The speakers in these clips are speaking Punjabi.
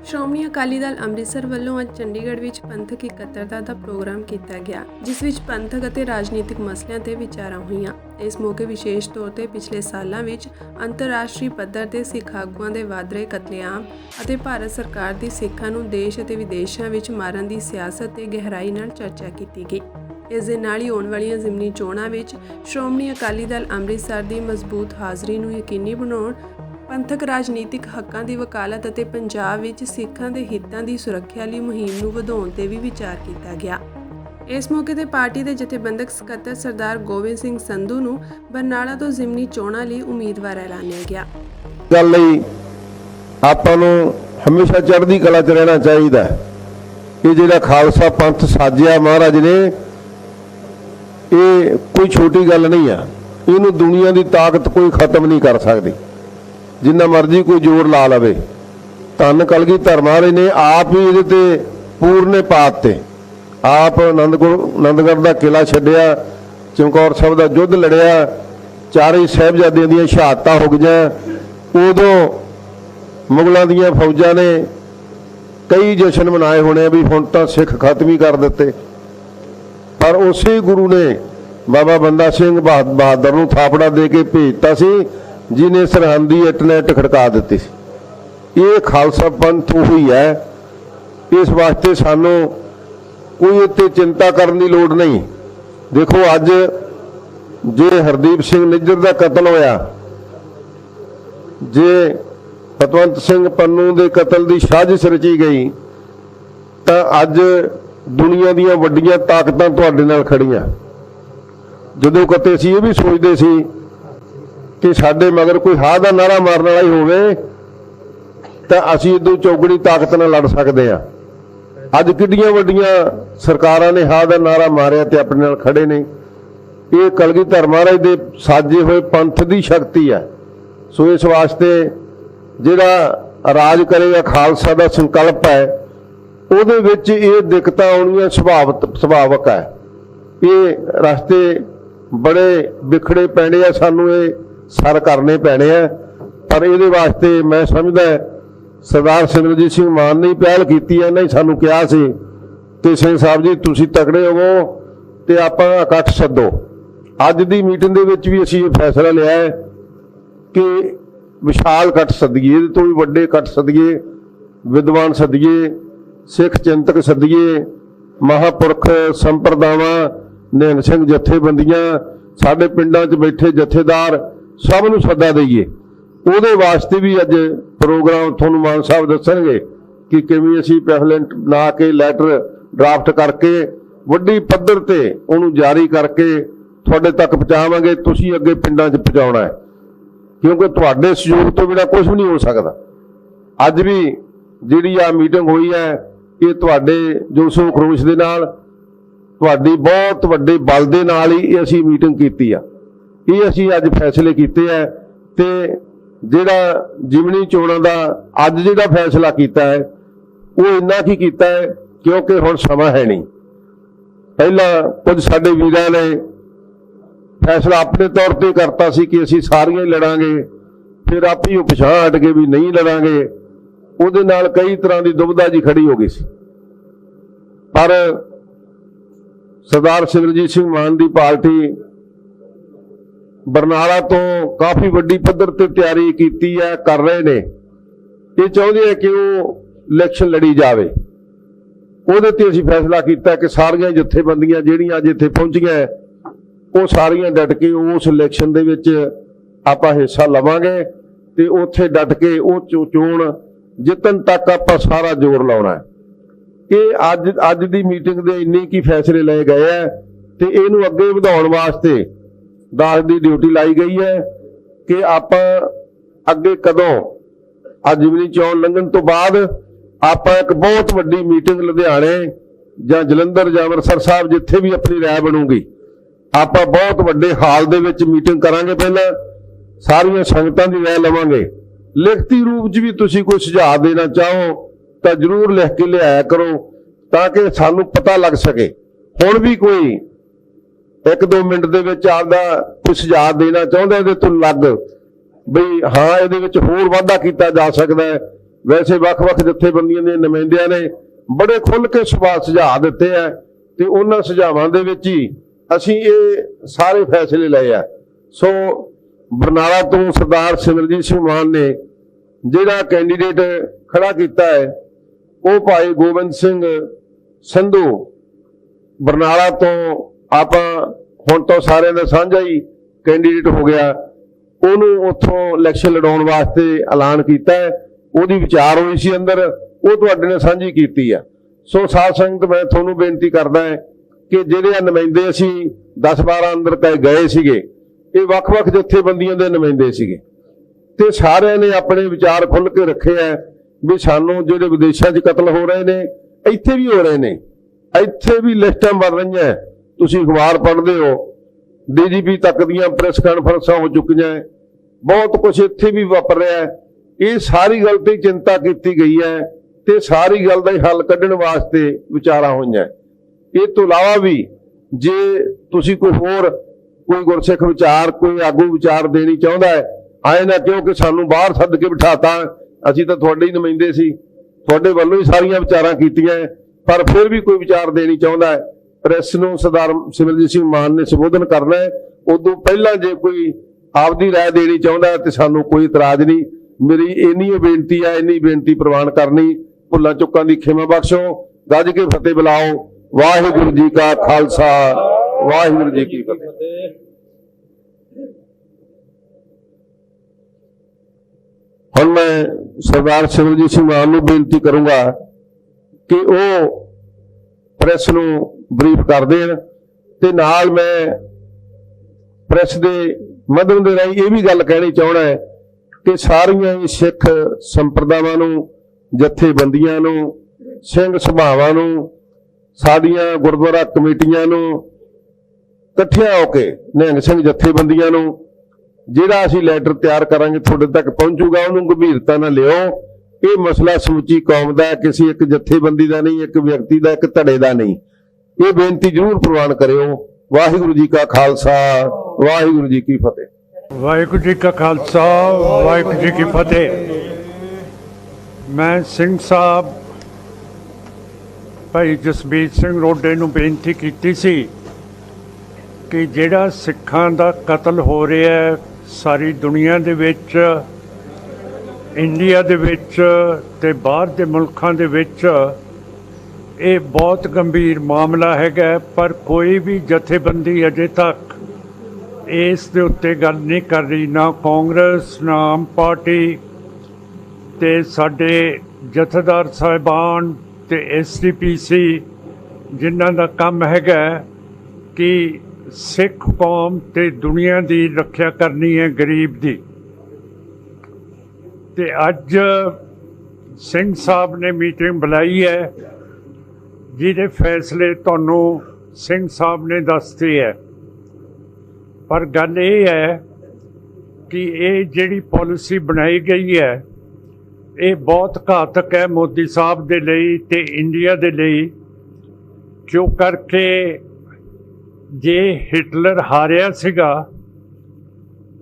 ਸ਼੍ਰੋਮਣੀ ਅਕਾਲੀ ਦਲ ਅੰਮ੍ਰਿਤਸਰ ਵੱਲੋਂ ਅੱਜ ਚੰਡੀਗੜ੍ਹ ਵਿੱਚ ਪੰਥਕ ਇਕੱਤਰਤਾ ਦਾ ਪ੍ਰੋਗਰਾਮ ਕੀਤਾ ਗਿਆ, ਜਿਸ ਵਿੱਚ ਪੰਥਕ ਅਤੇ ਰਾਜਨੀਤਿਕ ਮਸਲਿਆਂ ਤੇ ਵਿਚਾਰਾਂ ਹੋਈਆਂ। ਇਸ ਮੌਕੇ ਵਿਸ਼ੇਸ਼ ਤੌਰ ਤੇ ਪਿਛਲੇ ਸਾਲਾਂ ਵਿੱਚ ਅੰਤਰਰਾਸ਼ਟਰੀ ਪੱਧਰ ਤੇ ਸਿੱਖ ਆਗੂਆਂ ਦੇ ਵਧ ਰਹੇ ਕਤਲੇਆਮ ਅਤੇ ਭਾਰਤ ਸਰਕਾਰ ਦੀ ਸਿੱਖਾਂ ਨੂੰ ਦੇਸ਼ ਅਤੇ ਵਿਦੇਸ਼ਾਂ ਵਿੱਚ ਮਾਰਨ ਦੀ ਸਿਆਸਤ ਤੇ ਗਹਿਰਾਈ ਨਾਲ ਚਰਚਾ ਕੀਤੀ ਗਈ। ਇਸ ਦੇ ਨਾਲ ਹੀ ਆਉਣ ਵਾਲੀਆਂ ਜ਼ਿਮਨੀ ਚੋਣਾਂ ਵਿੱਚ ਸ਼੍ਰੋਮਣੀ ਅਕਾਲੀ ਦਲ ਅੰਮ੍ਰਿਤਸਰ ਦੀ ਮਜ਼ਬੂਤ ਹਾਜ਼ਰੀ ਨੂੰ ਯਕੀਨੀ ਬਣਾਉਣ, ਪੰਥਕ ਰਾਜਨੀਤਿਕ ਹੱਕਾਂ ਦੀ ਵਕਾਲਤ ਅਤੇ ਪੰਜਾਬ ਵਿੱਚ ਸਿੱਖਾਂ ਦੇ ਹਿੱਤਾਂ ਦੀ ਸੁਰੱਖਿਆ ਲਈ ਮੁਹਿੰਮ ਨੂੰ ਵਧਾਉਣ ਤੇ ਵੀ ਵਿਚਾਰ ਕੀਤਾ ਗਿਆ। ਇਸ ਮੌਕੇ ਤੇ ਪਾਰਟੀ ਦੇ ਜਥੇਬੰਦਕ ਸਕੱਤਰ ਸਰਦਾਰ ਗੋਬਿੰਦ ਸਿੰਘ ਸੰਧੂ ਨੂੰ ਬਰਨਾਲਾ ਤੋਂ ਜ਼ਿਮਨੀ ਚੋਣਾਂ ਲਈ ਉਮੀਦਵਾਰ ਐਲਾਨਿਆ ਗਿਆ। ਗੱਲ ਲਈ ਆਪਾਂ ਨੂੰ ਹਮੇਸ਼ਾ ਚੜ੍ਹਦੀ ਕਲਾ 'ਚ ਰਹਿਣਾ ਚਾਹੀਦਾ। ਇਹ ਜਿਹੜਾ ਖਾਲਸਾ ਪੰਥ ਸਾਜਿਆ ਮਹਾਰਾਜ ਨੇ, ਇਹ ਕੋਈ ਛੋਟੀ ਗੱਲ ਨਹੀਂ ਆ। ਇਹਨੂੰ ਦੁਨੀਆ ਦੀ ਤਾਕਤ ਕੋਈ ਖਤਮ ਨਹੀਂ ਕਰ ਸਕਦੀ, ਜਿੰਨਾ ਮਰਜ਼ੀ ਕੋਈ ਜ਼ੋਰ ਲਾ ਲਵੇ। ਧੰਨ ਕਲਗੀਧਰ ਮਹਾਰਾਜ ਨੇ ਆਪ ਹੀ ਇਹਦੇ ਤੇ ਪੂਰਨੇ ਪਾਤੇ। ਆਪ ਆਨੰਦਗੜ੍ਹ ਦਾ ਕਿਲਾ ਛੱਡਿਆ, ਚਮਕੌਰ ਸਾਹਿਬ ਦਾ ਯੁੱਧ ਲੜਿਆ, ਚਾਰੇ ਸਾਹਿਬਜ਼ਾਦਿਆਂ ਦੀਆਂ ਸ਼ਹਾਦਤਾਂ ਹੋ ਗਈਆਂ। ਉਦੋਂ ਮੁਗਲਾਂ ਦੀਆਂ ਫੌਜਾਂ ਨੇ ਕਈ ਜਸ਼ਨ ਮਨਾਏ ਹੋਣੇ ਵੀ ਹੁਣ ਤਾਂ ਸਿੱਖ ਖਤਮ ਹੀ ਕਰ ਦਿੱਤੇ, ਪਰ ਉਸੇ ਗੁਰੂ ਨੇ ਬਾਬਾ ਬੰਦਾ ਸਿੰਘ ਬਹਾਦਰ ਨੂੰ ਥਾਪੜਾ ਦੇ ਕੇ ਭੇਜਤਾ ਸੀ, ਜਿਹਨੇ ਸਰਹੰਦ ਦੀ ਇੱਟ ਨਾਲ ਇੱਟ ਖੜਕਾ ਦਿੱਤੀ ਸੀ। ਇਹ ਖਾਲਸਾ ਪੰਥ ਉਹੀ ਹੈ। ਇਸ ਵਾਸਤੇ ਸਾਨੂੰ ਕੋਈ ਉੱਤੇ ਚਿੰਤਾ ਕਰਨ ਦੀ ਲੋੜ ਨਹੀਂ। ਦੇਖੋ, ਅੱਜ ਜੇ ਹਰਦੀਪ ਸਿੰਘ ਨਿੱਜਰ ਦਾ ਕਤਲ ਹੋਇਆ, ਜੇ ਪਤਵੰਤ ਸਿੰਘ ਪੰਨੂ ਦੇ ਕਤਲ ਦੀ ਸਾਜ਼ਿਸ਼ ਰਚੀ ਗਈ, ਤਾਂ ਅੱਜ ਦੁਨੀਆ ਦੀਆਂ ਵੱਡੀਆਂ ਤਾਕਤਾਂ ਤੁਹਾਡੇ ਨਾਲ ਖੜੀਆਂ। ਜਦੋਂ ਕਿਤੇ ਅਸੀਂ ਇਹ ਵੀ ਸੋਚਦੇ ਸੀ ਕਿ ਸਾਡੇ ਮਗਰ ਕੋਈ ਹਾਂ ਦਾ ਨਾਰਾ ਮਾਰਨ ਵਾਲਾ ਹੀ ਹੋਵੇ ਤਾਂ ਅਸੀਂ ਇਦੋਂ ਚੌਗਣੀ ਤਾਕਤ ਨਾਲ ਲੜ ਸਕਦੇ ਹਾਂ। ਅੱਜ ਕਿੱਡੀਆਂ ਵੱਡੀਆਂ ਸਰਕਾਰਾਂ ਨੇ ਹਾਂ ਦਾ ਨਾਰਾ ਮਾਰਿਆ ਤੇ ਆਪਣੇ ਨਾਲ ਖੜੇ ਨੇ। ਇਹ ਕਲਗੀਧਰ ਮਹਾਰਾਜ ਦੇ ਸਾਜੇ ਹੋਏ ਪੰਥ ਦੀ ਸ਼ਕਤੀ ਹੈ। ਸੋ ਇਸ ਵਾਸਤੇ ਜਿਹੜਾ ਰਾਜ ਕਰੇਗਾ ਖਾਲਸਾ ਦਾ ਸੰਕਲਪ ਹੈ, ਉਹਦੇ ਵਿੱਚ ਇਹ ਦਿੱਕਤਾਂ ਆਉਣੀਆਂ ਸੁਭਾਵਕ ਹੈ। ਇਹ ਰਸਤੇ ਬੜੇ ਵਿਖੜੇ ਪੈਣੇ ਆ, ਸਾਨੂੰ ਇਹ ਸਰ ਕਰਨੇ ਪੈਣੇ ਆ। ਪਰ ਇਹਦੇ ਵਾਸਤੇ ਮੈਂ ਸਮਝਦਾ ਸਰਦਾਰ ਸਿਮਰਜੀਤ ਸਿੰਘ ਮਾਨ ਨੇ ਪਹਿਲ ਕੀਤੀ ਹੈ। ਇਹਨਾਂ ਹੀ ਸਾਨੂੰ ਕਿਹਾ ਸੀ ਕਿ ਸਿੰਘ ਸਾਹਿਬ ਜੀ ਤੁਸੀਂ ਤਕੜੇ ਹੋਵੋ ਤੇ ਆਪਾਂ ਇਕੱਠ ਸੱਦੋ। ਅੱਜ ਦੀ ਮੀਟਿੰਗ ਦੇ ਵਿੱਚ ਵੀ ਅਸੀਂ ਇਹ ਫੈਸਲਾ ਲਿਆ ਹੈ ਕਿ ਵਿਸ਼ਾਲ ਇਕੱਠ ਸੱਦੀਏ, ਇਹਦੇ ਤੋਂ ਵੀ ਵੱਡੇ ਇਕੱਠ ਸੱਦੀਏ, ਵਿਦਵਾਨ ਸੱਦੀਏ, ਸਿੱਖ ਚਿੰਤਕ ਸੱਦੀਏ, ਮਹਾਂਪੁਰਖ ਸੰਪਰਦਾਵਾਂ, ਨਿਹੰਗ ਸਿੰਘ ਜਥੇਬੰਦੀਆਂ, ਸਾਡੇ ਪਿੰਡਾਂ 'ਚ ਬੈਠੇ ਜਥੇਦਾਰ, ਸਭ ਨੂੰ ਸੱਦਾ ਦਈਏ। ਉਹਦੇ ਵਾਸਤੇ ਵੀ ਅੱਜ ਪ੍ਰੋਗਰਾਮ ਤੁਹਾਨੂੰ ਮਾਨ ਸਾਹਿਬ ਦੱਸਣਗੇ ਕਿ ਕਿਵੇਂ ਅਸੀਂ ਪੈਫਲੈਂਟ ਬਣਾ ਕੇ ਲੈਟਰ ਡਰਾਫਟ ਕਰਕੇ ਵੱਡੀ ਪੱਧਰ ਤੇ ਉਹਨੂੰ ਜਾਰੀ ਕਰਕੇ ਤੁਹਾਡੇ ਤੱਕ ਪਹੁੰਚਾਵਾਂਗੇ। ਤੁਸੀਂ ਅੱਗੇ ਪਿੰਡਾਂ 'ਚ ਪਹੁੰਚਾਉਣਾ ਹੈ, ਕਿਉਂਕਿ ਤੁਹਾਡੇ ਸਹਿਯੋਗ ਤੋਂ ਬਿਨਾਂ ਕੁਝ ਵੀ ਨਹੀਂ ਹੋ ਸਕਦਾ। ਅੱਜ ਵੀ ਜਿਹੜੀ ਆ ਮੀਟਿੰਗ ਹੋਈ ਹੈ, ਇਹ ਤੁਹਾਡੇ ਜੋਸ਼ੋ ਖਰੋਸ਼ ਦੇ ਨਾਲ, ਤੁਹਾਡੀ ਬਹੁਤ ਵੱਡੇ ਬਲ ਦੇ ਨਾਲ ਹੀ ਇਹ ਅਸੀਂ ਮੀਟਿੰਗ ਕੀਤੀ ਆ। ਇਹ ਅਸੀਂ ਅੱਜ ਫੈਸਲੇ ਕੀਤੇ ਹੈ ਤੇ ਜਿਹੜਾ ਜ਼ਿਮਨੀ ਚੋਣਾਂ ਦਾ ਅੱਜ ਜਿਹੜਾ ਫੈਸਲਾ ਕੀਤਾ ਹੈ, ਉਹ ਇੰਨਾ ਕੀ ਕੀਤਾ ਹੈ ਕਿਉਂਕਿ ਹੁਣ ਸਮਾਂ ਹੈ ਨਹੀਂ। ਪਹਿਲਾਂ ਕੁਝ ਸਾਡੇ ਵੀਰਾਂ ਨੇ ਫੈਸਲਾ ਆਪਣੇ ਤੌਰ ਤੇ ਕਰਤਾ ਸੀ ਕਿ ਅਸੀਂ ਸਾਰੀਆਂ ਹੀ ਲੜਾਂਗੇ, ਫਿਰ ਆਪੇ ਉਹ ਪਿਛਾਂਹ ਹਟ ਕੇ ਵੀ ਨਹੀਂ ਲੜਾਂਗੇ। ਉਹਦੇ ਨਾਲ ਕਈ ਤਰ੍ਹਾਂ ਦੀ ਦੁਬਿਧਾ ਜੀ ਖੜੀ ਹੋ ਗਈ ਸੀ। ਪਰ ਸਰਦਾਰ ਸਿਮਰਜੀਤ ਸਿੰਘ ਮਾਨ ਦੀ ਪਾਰਟੀ ਬਰਨਾਲਾ ਤੋਂ ਕਾਫੀ ਵੱਡੀ ਪੱਧਰ ਤੇ ਤਿਆਰੀ ਕੀਤੀ ਹੈ, ਕਰ ਰਹੇ ਨੇ। ਇਹ ਚਾਹੁੰਦੇ ਆ ਕਿ ਉਹ ਇਲੈਕਸ਼ਨ ਲੜੀ ਜਾਵੇ। ਉਹਦੇ ਤੇ ਅਸੀਂ ਫੈਸਲਾ ਕੀਤਾ ਕਿ ਸਾਰੀਆਂ ਜਥੇਬੰਦੀਆਂ ਜਿਹੜੀਆਂ ਅੱਜ ਇੱਥੇ ਪਹੁੰਚੀਆਂ, ਉਹ ਸਾਰੀਆਂ ਡਟ ਕੇ ਉਸ ਇਲੈਕਸ਼ਨ ਦੇ ਵਿੱਚ ਆਪਾਂ ਹਿੱਸਾ ਲਵਾਂਗੇ ਤੇ ਉੱਥੇ ਡਟ ਕੇ ਉਹ ਚੋਣ ਜਿੱਤਣ ਤੱਕ ਆਪਾਂ ਸਾਰਾ ਜ਼ੋਰ ਲਾਉਣਾ ਹੈ। ਇਹ ਅੱਜ ਦੀ ਮੀਟਿੰਗ ਦੇ ਇੰਨੇ ਕੀ ਫੈਸਲੇ ਲਏ ਗਏ ਹੈ ਤੇ ਇਹਨੂੰ ਅੱਗੇ ਵਧਾਉਣ ਵਾਸਤੇ ਦਾਸ ਦੀ ਡਿਊਟੀ ਲਾਈ ਗਈ ਹੈ ਕਿ ਆਪਾਂ ਅੱਗੇ ਕਦੋਂ ਅੱਜ ਜ਼ਿਮਨੀ ਚੋਣ ਲੰਘਣ ਤੋਂ ਬਾਅਦ ਆਪਾਂ ਇੱਕ ਬਹੁਤ ਵੱਡੀ ਮੀਟਿੰਗ ਲੁਧਿਆਣੇ ਜਾਂ ਜਲੰਧਰ ਜਾਂ ਅੰਮ੍ਰਿਤਸਰ ਸਾਹਿਬ, ਜਿੱਥੇ ਵੀ ਆਪਣੀ ਰਾਏ ਬਣੂਗੀ, ਆਪਾਂ ਬਹੁਤ ਵੱਡੇ ਹਾਲ ਦੇ ਵਿੱਚ ਮੀਟਿੰਗ ਕਰਾਂਗੇ। ਪਹਿਲਾਂ ਸਾਰੀਆਂ ਸੰਗਤਾਂ ਦੀ ਰਾਏ ਲਵਾਂਗੇ। ਲਿਖਤੀ ਰੂਪ 'ਚ ਵੀ ਤੁਸੀਂ ਕੋਈ ਸੁਝਾਅ ਦੇਣਾ ਚਾਹੋ ਤਾਂ ਜ਼ਰੂਰ ਲਿਖ ਕੇ ਲਿਆਇਆ ਕਰੋ, ਤਾਂ ਕਿ ਸਾਨੂੰ ਪਤਾ ਲੱਗ ਸਕੇ। ਹੁਣ ਵੀ ਕੋਈ 1-2 ਮਿੰਟ ਦੇ ਵਿੱਚ ਆਪਦਾ ਕੋਈ ਸੁਝਾਅ ਦੇਣਾ ਚਾਹੁੰਦਾ ਇਹਦੇ ਤੋਂ ਲੱਗ ਬਈ ਹਾਂ ਇਹਦੇ ਵਿੱਚ ਹੋਰ ਵਾਧਾ ਕੀਤਾ ਜਾ ਸਕਦਾ ਹੈ, वैसे ਵੱਖ-ਵੱਖ ਜਥੇਬੰਦੀਆਂ ਦੇ ਨੁਮਾਇੰਦਿਆਂ ਨੇ बड़े खुल के सुझाव दिते है ते उन्हां सुझावां दे विच ही असीं ये सारे फैसले लए आ। सो बरनाला तो सरदार सिमरजीत सिंह मान ने जिहड़ा कैंडीडेट खड़ा कीता है वो भाई गोबिंद सिंह संधू बरनाला तो आपां हुण तो सारे दा साझा ही कैंडीडेट हो गया। ਉਹਨੂੰ ਉੱਥੋਂ ਇਲੈਕਸ਼ਨ ਲੜਾਉਣ ਵਾਸਤੇ ਐਲਾਨ ਕੀਤਾ ਹੈ। ਉਹਦੀ ਵਿਚਾਰ ਹੋਈ ਸੀ ਅੰਦਰ, ਉਹ ਤੁਹਾਡੇ ਨਾਲ ਸਾਂਝੀ ਕੀਤੀ ਆ। ਸੋ ਸਾਧ ਸੰਗਤ ਮੈਂ ਤੁਹਾਨੂੰ ਬੇਨਤੀ ਕਰਦਾ ਹੈ ਕਿ ਜਿਹੜੇ ਨੁਮਾਇੰਦੇ ਅਸੀਂ 10-12 ਅੰਦਰ ਗਏ ਸੀਗੇ, ਇਹ ਵੱਖ-ਵੱਖ ਜਥੇਬੰਦੀਆਂ ਦੇ ਨੁਮਾਇੰਦੇ ਸੀਗੇ ਤੇ ਸਾਰਿਆਂ ਨੇ ਆਪਣੇ ਵਿਚਾਰ ਖੁੱਲ੍ਹ ਕੇ ਰੱਖੇ ਆ ਵੀ ਸਾਨੂੰ ਜਿਹੜੇ ਵਿਦੇਸ਼ਾਂ 'ਚ ਕਤਲ ਹੋ ਰਹੇ ਨੇ, ਇੱਥੇ ਵੀ ਹੋ ਰਹੇ ਨੇ, ਇੱਥੇ ਵੀ ਲਿਸਟਾਂ ਬਣ ਰਹੀਆਂ। ਤੁਸੀਂ ਅਖਬਾਰ ਪੜ੍ਹਦੇ ਹੋ, DGP ਤੱਕ ਦੀਆਂ ਪ੍ਰੈਸ ਕਾਨਫਰੰਸਾਂ ਹੋ ਚੁੱਕੀਆਂ, बहुत कुछ इत्थे भी वापर रहा है। ये सारी गल ते चिंता की गई है ते सारी गल दा हल कढ़ण वास्ते विचारा होईयां। इस तो इलावा भी जे तुसी कोई होर कोई गुरसिख विचार कोई आगू विचार देनी चाहुंदा है, आए ना क्योंकि सानू बाहर सद के बिठाता, असीं तां तुहाडे ही नुमाइंदे सी, तुहाडे वल्लों ही सारियां विचारां कीतीआं, पर फिर भी कोई विचार देनी चाहुंदा है, प्रैस नूं सरदार सिमरजीत सिंह मान ने संबोधन करना है। उदों पहलां जे कोई आपदी राय देनी चाहुंदा ते सानू कोई इतराज नहीं। मेरी इन्नी बेनती है, इन्नी बेनती प्रवान करनी। भुल्लां चुक्कां दी खिमा बख्शो, गज के फतेह बुलाओ। वाहिगुरू जी का खालसा, वाहिगुरू जी की फतेह। हुण मैं सरदार सिमरजीत सिंह मान नूं बेनती करूंगा कि वो प्रैस नूं ब्रीफ कर देण ते नाल मैं प्रैस दे मध्यम दे राही ये भी गल कहनी चाहना है कि सारियां सिख संप्रदावां नूं, जथेबंदियां नूं, सिंह सभावां नूं, साडियां गुरुद्वारा कमेटियां नूं इकट्ठियां होके निहंग सिंह जथेबंदियां नूं जिहड़ा असीं लैटर तैयार करांगे तुहाडे तक पहुंचूगा, उहनूं गंभीरता नाल लिओ। ये मसला समुची कौम दा, किसी एक जथेबंदी दा नहीं, एक व्यक्ति दा, एक धड़े दा नहीं। ये बेनती जरूर प्रवान करिओ। वाहिगुरू जी का खालसा, वाहिगुरू जी की फतेह। वाहिगुरू जी का खालसा, वाहिगुरू जी की फतेह। मैं सिंह साहब भाई जसबीर सिंह रोडे नूं बेनती कीती सी कि जिहड़ा सिखां दा कतल हो रहा है सारी दुनिया दे विच, इंडिया दे विच ते बाहर दे मुल्कां दे विच, ये बहुत गंभीर मामला हैगा, पर कोई भी जथेबंदी अजे तक इस दे उत्ते गल नहीं कर रही, ना कांग्रेस ना आम पार्टी ते साडे जथेदार साहिबान ते SDPC जिन्हां दा काम हैगा कि सिख कौम ते दुनिया दी रक्षा करनी है, गरीब दी। ते अज सिंह साहब ने मीटिंग बुलाई है जिहदे फैसले तुहानू सिंह साहब ने दसते है, पर गल ये है कि ये जिहड़ी पॉलिसी बनाई गई है ये बहुत घातक है मोदी साहब दे लई ते इंडिया दे लई। क्यों करके जे हिटलर हारिया सीगा,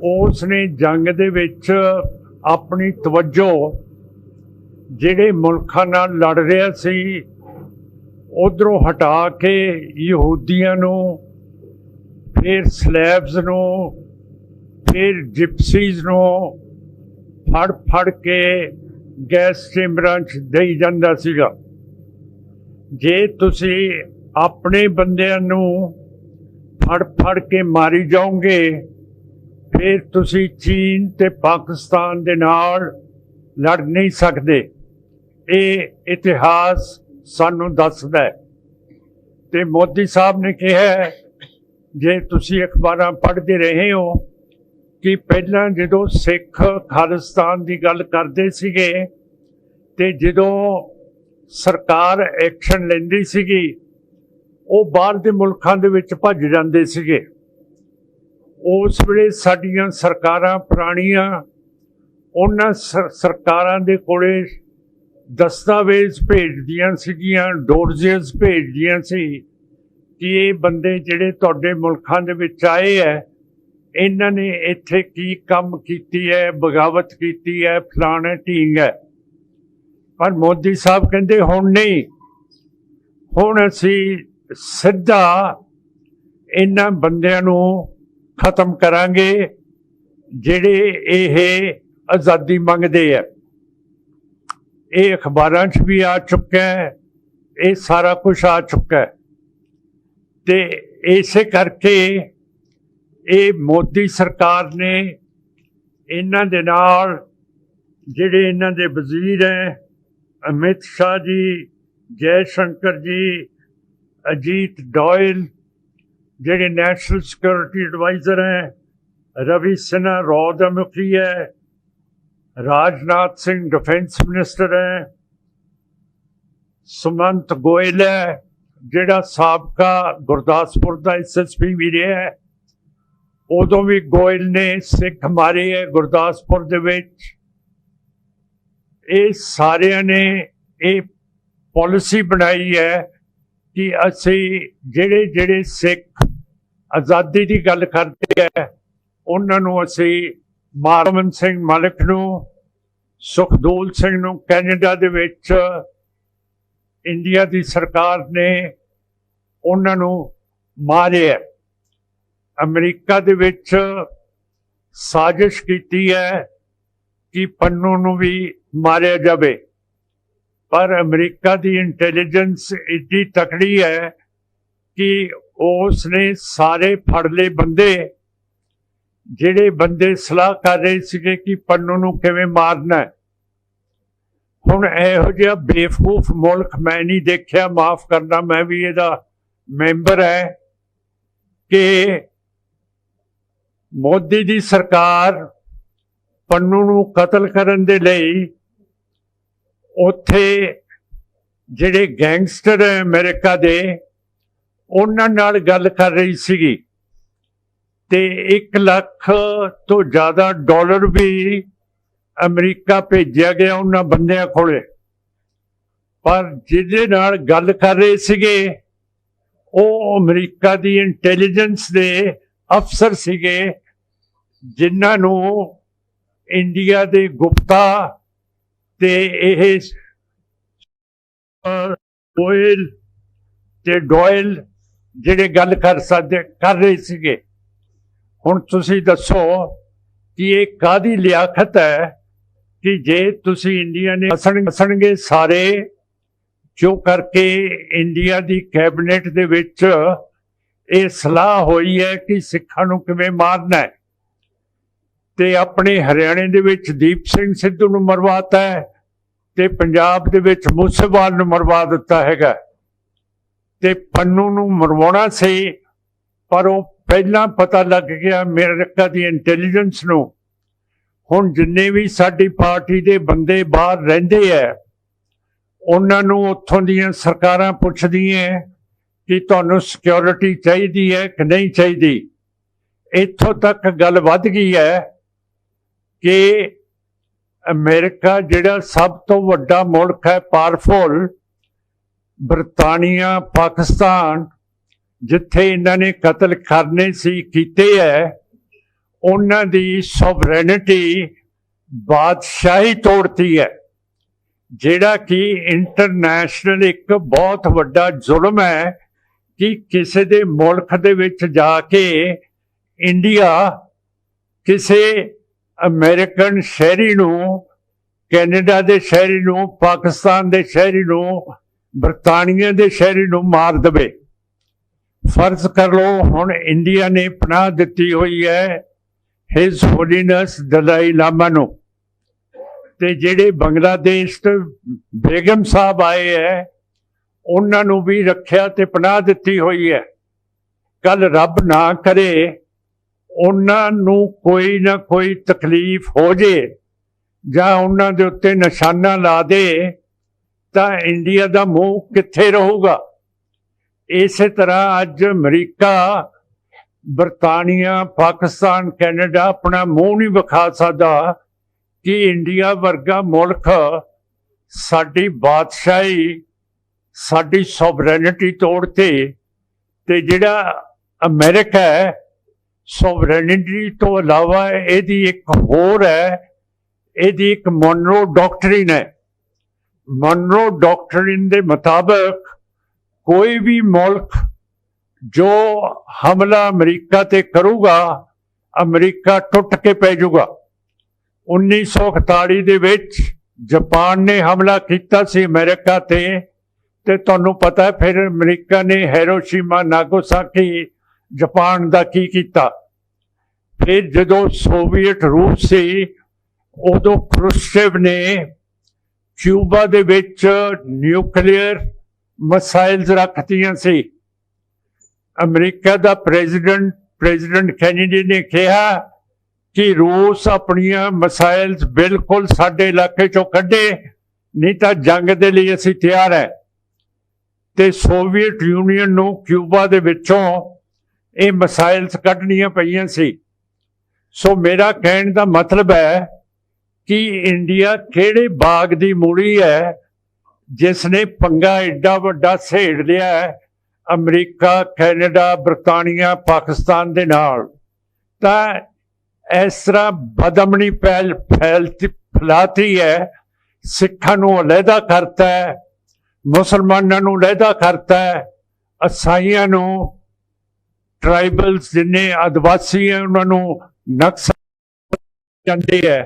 उसने जंग दे विच अपनी तवज्जो जिहड़े मुल्कां नाल लड़ रहा सी उधरों हटा के यहूदियां नूं, फिर स्लैब्स नूं, फिर जिप्सीज नूं फड़ फड़ के गैस चेंबरां च देई जांदा सीगा। जे तुसी अपने बंदियां नूं फड़ फड़ के मारी जाओगे, फिर तुसी चीन ते पाकिस्तान दे नाल लड़ नहीं सकदे। ये इतिहास सानू दसदा है। ते मोदी साहब ने कहा है, जे तुसी अखबारां पढ़ते रहे हो कि पहलां जदों सिख खालिस्तान की गल करते सीगे ते जदों सरकार एक्शन लैंदी सीगी, वो बाहर दे मुल्कां दे विच भज जांदे सीगे। उस वेले साडियां सरकारां पुराणियां, उन्हां सरकारां दे कोले दस्तावेज भेजदियां सीगियां, डोरजेस भेजदियां सी कि ये बंदे जिहड़े तुहाडे मुल्कां दे विच आए है, इन्हां ने इत्थे की काम कीती है, बगावत कीती है, फलाना ढींग है। पर मोदी साहब कहते हुण नहीं, हुण असी सिद्धा इन्हां बंदियां नूं खत्म करांगे जिहड़े इह आज़ादी मंगदे आ। ये अखबारां 'च भी आ चुका है, ये सारा कुछ आ चुका है। ते इसे करके ये मोदी सरकार ने इन्हां दे नाल जिहड़े इन्हां दे वजीर हैं, अमित शाह जी, जयशंकर जी, अजीत डोयल जिहड़े नैशनल सिक्योरिटी एडवाइज़र हैं, रवि सिन्हा रॉ दा मुखी है, राजनाथ सिंह डिफेंस मिनिस्टर हैं, सुमंत गोयल है जिहड़ा साबका गुरदासपुर का SSP भी रहा है। उदों भी गोयल ने सिख मारे है गुरदासपुर दे विच। ये सारिਆਂ ने ये पॉलिसी बनाई है कि असी जिहड़े जिहड़े सिख आज़ादी की गल करते हैं उन्होंने असी मारमन सिंह मलिक नूं, सुखदूल सिंह नूं कैनेडा दे विच इंडिया की सरकार ने उन्होंने मारिया। अमरीका दे विच साजिश की है कि पन्नू नूं भी मारिया जाए, पर अमरीका की इंटैलीजेंस इतनी तकड़ी है कि उसने सारे फड़ ले बंदे जिहड़े बंदे सलाह कर रहे थे कि पन्नू नूं किवें मारना है। हुण इहो जिहा बेवकूफ मुल्क मैं नहीं देखिया, माफ़ करना मैं भी इहदा मैंबर है, कि मोदी की सरकार पन्नू नूं कतल करन दे लई उत्थे जिहड़े गैंगस्टर है अमेरिका दे उन्हां नाल गल कर रही सीगी ते 1 लाख तो ज़्यादा डॉलर भी अमरीका भेजा गया उन्हां बंदियां कोले। पर जिहदे नाल गल कर रहे सीगे वो अमरीका की इंटैलीजेंस दे अफसर सीगे जिन्हां नूं इंडिया दे गुप्ता ते इह गोयल ते डोयल जिहड़े गल कर रहे सीगे। हुण तुसीं दसो कि ये काहदी लियाकत है कि जे तुसीं इंडिया ने हसणगे सारे जो करके इंडिया की कैबिनेट दे विच ये सलाह हुई है कि सिखां नूं किवें मारना है, ते अपने हरियाणे दे विच दीप सिंह सिद्धू नूं मरवाता है ते पंजाब दे विच मूसेवाल नूं मरवा दिता हैगा। ते पन्नू नूं मरवाउणा सी पर वो पहला पता लग गया अमेरिका की इंटैलीजेंस नूं। हुण जिन्ने भी साडी पार्टी दे बंदे बाहर रहिंदे है उन्हां नूं उत्थों दीयां सरकारां पुछदियां कि तुहानूं सिक्योरिटी चाहिदी है कि नहीं चाहिदी। इत्थों तक गल वध गई है कि अमेरिका जिहड़ा सब तो वड्डा मुल्क है पावरफुल, बरतानिया, पाकिस्तान जिथे इन्हां ने कतल करने सी कीते है, उन्हां दी सोवरेनिटी बादशाही तोड़ती है, जिहड़ा कि इंटरनेशनल एक बहुत वड्डा जुल्म है कि किसी दे मुल्क दे विच जाके इंडिया किसी अमेरिकन शहरी नूं, कैनेडा दे शहरी नूं, पाकिस्तान दे शहरी नूं, बरतानिया दे शहरी नूं मार देवे। फर्ज कर लो हुण इंडिया ने पनाह दिती हुई है हिज होलीनेस दलाई लामा नूं, ते जिहड़े बांग्लादेश तो बेगम साहब आए है उन्हां नूं भी रखिया ते पनाह दिती हुई है। कल रब ना करे उन्हां नूं कोई ना कोई तकलीफ हो जे जां उन्हां दे उत्ते निशाना ला दे तां इंडिया दा मूँह कित्थे रहूगा। इस तरह अज अमरीका, बरतानिया, पाकिस्तान, कैनेडा अपना मूँह नहीं विखा सकदा कि इंडिया वर्गा मुल्क साडी बादशाही, साडी सोवरेनिटी तोड़ते, ते जिहड़ा अमेरिका है सोवरेनिटी तो अलावा इहदी एक होर है, इहदी एक मोनरो डॉक्ट्रिन है। ਮਨਰੋ ਡਾਕਟਰਿਨ ਦੇ ਮੁਤਾਬਕ ਕੋਈ ਵੀ ਮੁਲਕ ਜੋ ਹਮਲਾ ਅਮਰੀਕਾ ਤੇ ਕਰੂਗਾ, ਅਮਰੀਕਾ ਟੁੱਟ ਕੇ ਪੈ ਜਾਊਗਾ। 1941 ਦੇ ਵਿੱਚ ਜਾਪਾਨ ਨੇ ਹਮਲਾ ਕੀਤਾ ਸੀ ਅਮਰੀਕਾ ਤੇ ਤੁਹਾਨੂੰ ਪਤਾ ਹੈ ਫਿਰ ਅਮਰੀਕਾ ਨੇ ਹੀਰੋਸ਼ੀਮਾ ਨਾਗਾਸਾਕੀ ਜਾਪਾਨ ਦਾ ਕੀ ਕੀਤਾ। ਫਿਰ ਜਦੋਂ ਸੋਵੀਅਤ ਰੂਸ ਸੀ ਉਦੋਂ ਖਰੁਸ਼ਚੇਵ ਨੇ ਕਿਊਬਾ ਦੇ ਵਿੱਚ ਨਿਊਕਲੀਅਰ ਮਿਸਾਈਲਸ ਰੱਖਤੀਆਂ ਸੀ। ਅਮਰੀਕਾ ਦਾ ਪ੍ਰੈਜ਼ੀਡੈਂਟ ਕੈਨੇਡੀ ਨੇ ਕਿਹਾ ਕਿ ਰੂਸ ਆਪਣੀਆਂ ਮਿਸਾਈਲਸ ਬਿਲਕੁਲ ਸਾਡੇ ਇਲਾਕੇ ਚੋਂ ਕੱਢੇ, ਨਹੀਂ ਤਾਂ ਜੰਗ ਦੇ ਲਈ ਅਸੀਂ ਤਿਆਰ ਹੈ। ਤੇ ਸੋਵੀਅਤ ਯੂਨੀਅਨ ਨੂੰ ਕਿਊਬਾ ਦੇ ਵਿੱਚੋਂ ਇਹ ਮਿਸਾਈਲਸ ਕੱਢਣੀਆਂ ਪਈਆਂ ਸੀ। ਸੋ ਮੇਰਾ ਕਹਿਣ ਦਾ ਮਤਲਬ ਹੈ ਕਿ ਇੰਡੀਆ ਕਿਹੜੇ ਬਾਗ ਦੀ ਮੂੜੀ ਹੈ ਜਿਸ ਨੇ ਪੰਗਾ ਏਡਾ ਵੱਡਾ ਸੇੜ ਲਿਆ ਹੈ ਅਮਰੀਕਾ, ਕੈਨੇਡਾ, ਬਰਤਾਨੀਆ, ਪਾਕਿਸਤਾਨ ਦੇ ਨਾਲ। ਤਾਂ ਇਸ ਤਰ੍ਹਾਂ ਬਦਅਮਨੀ ਫੈਲਾਤੀ ਹੈ, ਸਿੱਖਾਂ ਨੂੰ ਅਲੱਗਾ ਕਰਤਾ ਹੈ, ਮੁਸਲਮਾਨਾਂ ਨੂੰ ਅਲੱਗਾ ਕਰਤਾ ਹੈ, ਈਸਾਈਆਂ ਨੂੰ, ਟਰਾਈਬਲਸ ਜਿੰਨੇ ਆਦਿਵਾਸੀ ਹੈ ਉਹਨਾਂ ਨੂੰ ਨਕਸਲ ਜਾਂਦੇ ਹੈ।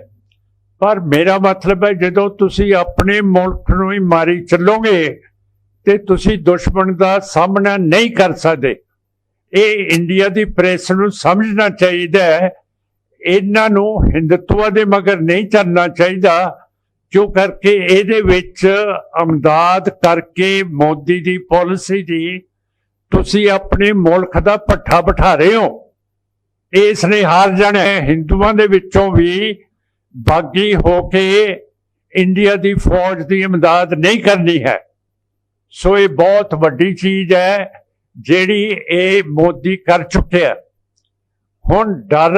ਪਰ ਮੇਰਾ ਮਤਲਬ ਹੈ ਜਦੋਂ ਤੁਸੀਂ ਆਪਣੇ ਮੁਲਕ ਨੂੰ ਹੀ ਮਾਰੀ ਚੱਲੋਗੇ ਤੇ ਤੁਸੀਂ ਦੁਸ਼ਮਣ ਦਾ ਸਾਹਮਣਾ ਨਹੀਂ ਕਰ ਸਕਦੇ। ਇਹ ਇੰਡੀਆ ਦੀ ਪ੍ਰੈਸ ਨੂੰ ਸਮਝਣਾ ਚਾਹੀਦਾ ਹੈ। ਇਹਨਾਂ ਨੂੰ ਹਿੰਦੂਤਵ ਦੇ ਮਗਰ ਨਹੀਂ ਚੱਲਣਾ ਚਾਹੀਦਾ, ਕਿਉਂ ਕਰਕੇ ਇਹਦੇ ਵਿੱਚ ਅਮਦਾਦ ਕਰਕੇ ਮੋਦੀ ਦੀ ਪਾਲਿਸੀ ਦੀ ਤੁਸੀਂ ਆਪਣੇ ਮੁਲਕ ਦਾ ਪੱਠਾ ਬਿਠਾ ਰਹੇ ਹੋ। ਇਸ ਨੇ ਹਾਰ ਜਾਣਾ ਹੈ। ਹਿੰਦੂਆਂ ਦੇ ਵਿੱਚੋਂ ਵੀ ਬਾਗੀ ਹੋ ਕੇ ਇੰਡੀਆ ਦੀ ਫੌਜ ਦੀ ਇਮਦਾਦ ਨਹੀਂ ਕਰਨੀ ਹੈ। ਸੋ ਇਹ ਬਹੁਤ ਵੱਡੀ ਚੀਜ਼ ਹੈ ਜਿਹੜੀ ਇਹ ਮੋਦੀ ਕਰ ਚੁੱਕਿਆ। ਹੁਣ ਡਰ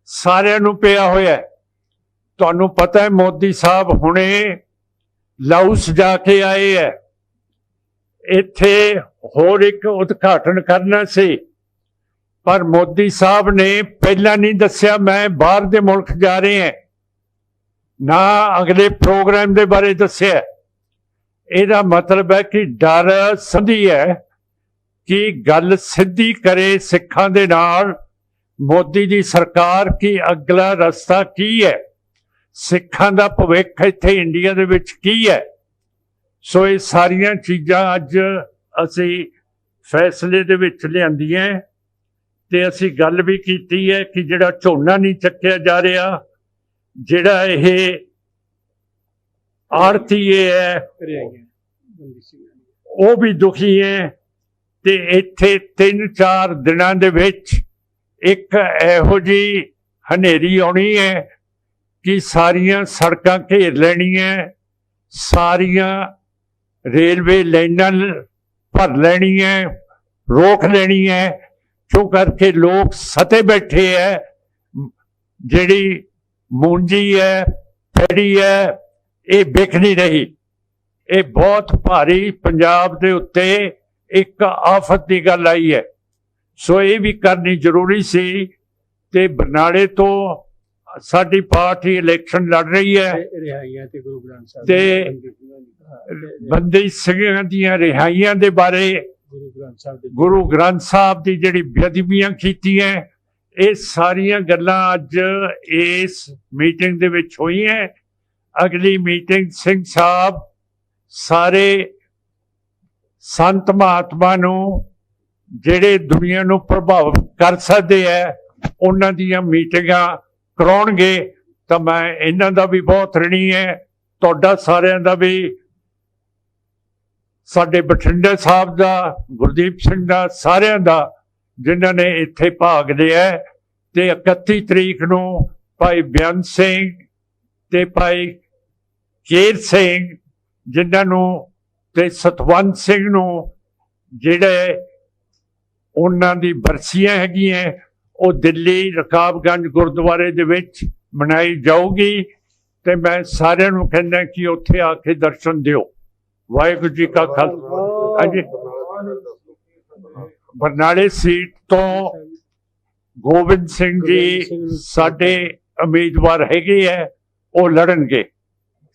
ਸਾਰਿਆਂ ਨੂੰ ਪਿਆ ਹੋਇਆ। ਤੁਹਾਨੂੰ ਪਤਾ ਹੈ ਮੋਦੀ ਸਾਹਿਬ ਹੁਣੇ ਲਾਓਸ ਜਾ ਕੇ ਆਏ ਹੈ। ਇੱਥੇ ਹੋਰ ਇੱਕ ਉਦਘਾਟਨ ਕਰਨਾ ਸੀ, ਪਰ ਮੋਦੀ ਸਾਹਿਬ ਨੇ ਪਹਿਲਾਂ ਨਹੀਂ ਦੱਸਿਆ ਮੈਂ ਬਾਹਰ ਦੇ ਮੁਲਕ ਜਾ ਰਹੇ ਹਾਂ, ਨਾ ਅਗਲੇ ਪ੍ਰੋਗਰਾਮ ਦੇ ਬਾਰੇ ਦੱਸਿਆ। ਇਹਦਾ ਮਤਲਬ ਹੈ ਕਿ ਡਰ ਸੰਧੀ ਹੈ ਕਿ ਗੱਲ ਸਿੱਧੀ ਕਰੇ ਸਿੱਖਾਂ ਦੇ ਨਾਲ ਮੋਦੀ ਦੀ ਸਰਕਾਰ ਕਿ ਅਗਲਾ ਰਸਤਾ ਕੀ ਹੈ, ਸਿੱਖਾਂ ਦਾ ਭਵਿੱਖ ਇੱਥੇ ਇੰਡੀਆ ਦੇ ਵਿੱਚ ਕੀ ਹੈ। ਸੋ ਇਹ ਸਾਰੀਆਂ ਚੀਜ਼ਾਂ ਅੱਜ ਅਸੀਂ ਫੈਸਲੇ ਦੇ ਵਿੱਚ ਲਿਆਂਦੀਆਂ ਤੇ ਅਸੀਂ ਗੱਲ ਵੀ ਕੀਤੀ ਹੈ ਕਿ ਜਿਹੜਾ ਝੋਨਾ ਨਹੀਂ ਚੱਕਿਆ ਜਾ ਰਿਹਾ, ਜਿਹੜਾ ਇਹ ਆੜਤੀਏ ਹੈ ਉਹ ਵੀ ਦੁਖੀ ਹੈ। ਤੇ ਇੱਥੇ 3-4 ਦਿਨਾਂ ਦੇ ਵਿੱਚ ਇੱਕ ਇਹੋ ਜਿਹੀ ਹਨੇਰੀ ਆਉਣੀ ਹੈ ਕਿ ਸਾਰੀਆਂ ਸੜਕਾਂ ਘੇਰ ਲੈਣੀਆਂ, ਸਾਰੀਆਂ ਰੇਲਵੇ ਲਾਈਨਾਂ ਭਰ ਲੈਣੀਆਂ, ਰੋਕ ਲੈਣੀ ਹੈ, ਕਿਉਂ ਕਰਕੇ ਲੋਕ ਸਤੇ ਬੈਠੇ ਹੈ। ਜਿਹੜੀ ਮੂੰਜੀ ਹੈ, ਫੈੜੀ ਹੈ, ਇਹ ਵਿਕ ਨਹੀਂ ਰਹੀ। ਇਹ ਬਹੁਤ ਭਾਰੀ ਪੰਜਾਬ ਦੇ ਉੱਤੇ ਇੱਕ ਆਫਤ ਦੀ ਗੱਲ ਆਈ ਹੈ। ਸੋ ਇਹ ਵੀ ਕਰਨੀ ਜ਼ਰੂਰੀ ਸੀ। ਤੇ ਬਰਨਾਲੇ ਤੋਂ ਸਾਡੀ ਪਾਰਟੀ ਇਲੈਕਸ਼ਨ ਲੜ ਰਹੀ ਹੈ ਤੇ ਬੰਦੀ ਸਿੰਘਾਂ ਦੀਆਂ ਰਿਹਾਈਆਂ ਦੇ ਬਾਰੇ, ਗੁਰੂ ਗ੍ਰੰਥ ਸਾਹਿਬ ਦੀ ਜਿਹੜੀ ਬੇਅਦਬੀਆਂ ਕੀਤੀਆਂ, ਇਹ ਸਾਰੀਆਂ ਗੱਲਾਂ ਅੱਜ ਇਸ ਮੀਟਿੰਗ ਦੇ ਵਿੱਚ ਹੋਈਆਂ। ਅਗਲੀ ਮੀਟਿੰਗ ਸਿੰਘ ਸਾਹਿਬ ਸਾਰੇ ਸੰਤ ਮਹਾਤਮਾ ਨੂੰ ਜਿਹੜੇ ਦੁਨੀਆ ਨੂੰ ਪ੍ਰਭਾਵਿਤ ਕਰ ਸਕਦੇ ਹੈ ਉਹਨਾਂ ਦੀਆਂ ਮੀਟਿੰਗਾਂ ਕਰਾਉਣਗੇ। ਤਾਂ ਮੈਂ ਇਹਨਾਂ ਦਾ ਵੀ ਬਹੁਤ ਰਿਣੀ ਹੈ, ਤੁਹਾਡਾ ਸਾਰਿਆਂ ਦਾ ਵੀ, ਸਾਡੇ ਬਠਿੰਡੇ ਸਾਹਿਬ ਦਾ, ਗੁਰਦੀਪ ਸਿੰਘ ਦਾ, ਸਾਰਿਆਂ ਦਾ ਜਿਨ੍ਹਾਂ ਨੇ ਇੱਥੇ ਭਾਗ ਲਿਆ। ਤੇ 31 ਤਰੀਕ ਨੂੰ ਭਾਈ ਬਿਆਨ ਸਿੰਘ ਤੇ ਭਾਈ ਕੇਰ ਸਿੰਘ ਜਿਨ੍ਹਾਂ ਨੂੰ, ਤੇ ਸਤਵੰਤ ਸਿੰਘ ਨੂੰ, ਜਿਹੜੇ ਉਹਨਾਂ ਦੀ ਬਰਸੀਆਂ ਹੈਗੀਆਂ, ਉਹ ਦਿੱਲੀ ਰਕਾਬਗੰਜ ਗੁਰਦੁਆਰੇ ਦੇ ਵਿੱਚ ਮਨਾਈ ਜਾਊਗੀ। ਤੇ ਮੈਂ ਸਾਰਿਆਂ ਨੂੰ ਕਹਿੰਦਾ ਕਿ ਉੱਥੇ ਆ ਕੇ ਦਰਸ਼ਨ ਦਿਓ। ਵਾਹਿਗੁਰੂ ਜੀ ਕਾ ਖਾਲਸਾ। ਹਾਂਜੀ, ਬਰਨਾਲੇ ਸੀਟ ਤੋਂ ਗੋਬਿੰਦ ਸਿੰਘ ਜੀ ਸਾਡੇ ਉਮੀਦਵਾਰ ਹੈਗੇ ਹੈ, ਉਹ ਲੜਨਗੇ।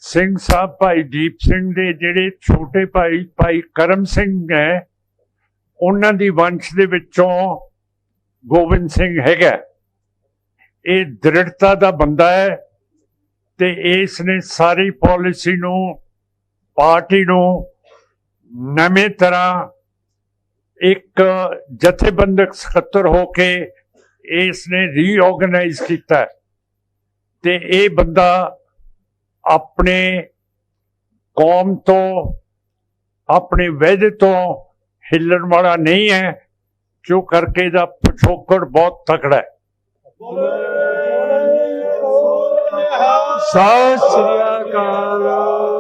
ਸਿੰਘ ਸਾਹਿਬ ਭਾਈ ਦੀਪ ਸਿੰਘ ਦੇ ਜਿਹੜੇ ਛੋਟੇ ਭਾਈ ਕਰਮ ਸਿੰਘ ਹੈ, ਉਹਨਾਂ ਦੀ ਵੰਸ਼ ਦੇ ਵਿੱਚੋਂ ਗੋਬਿੰਦ ਸਿੰਘ ਹੈਗਾ। ਇਹ ਦ੍ਰਿੜਤਾ ਦਾ ਬੰਦਾ ਹੈ ਤੇ ਇਸ ਨੇ ਸਾਰੀ ਪਾਲਿਸੀ ਨੂੰ, ਪਾਰਟੀ ਨੂੰ ਨਵੇਂ ਤਰ੍ਹਾਂ ਇੱਕ ਜਥੇਬੰਦਕ ਸਕੱਤਰ ਹੋ ਕੇ ਇਸ ਨੇ ਰੀਆਰਗੇਨਾਈਜ਼ ਕੀਤਾ ਤੇ ਇਹ ਬੰਦਾ ਆਪਣੇ ਕੌਮ ਤੋਂ, ਆਪਣੇ ਵਾਅਦੇ ਤੋਂ ਹਿੱਲਣ ਵਾਲਾ ਨਹੀਂ ਹੈ, ਜੋ ਕਰਕੇ ਇਹਦਾ ਪਿਛੋਕੜ ਬਹੁਤ ਤਕੜਾ ਹੈ। ਸਤਿ ਸ੍ਰੀ ਅਕਾਲ।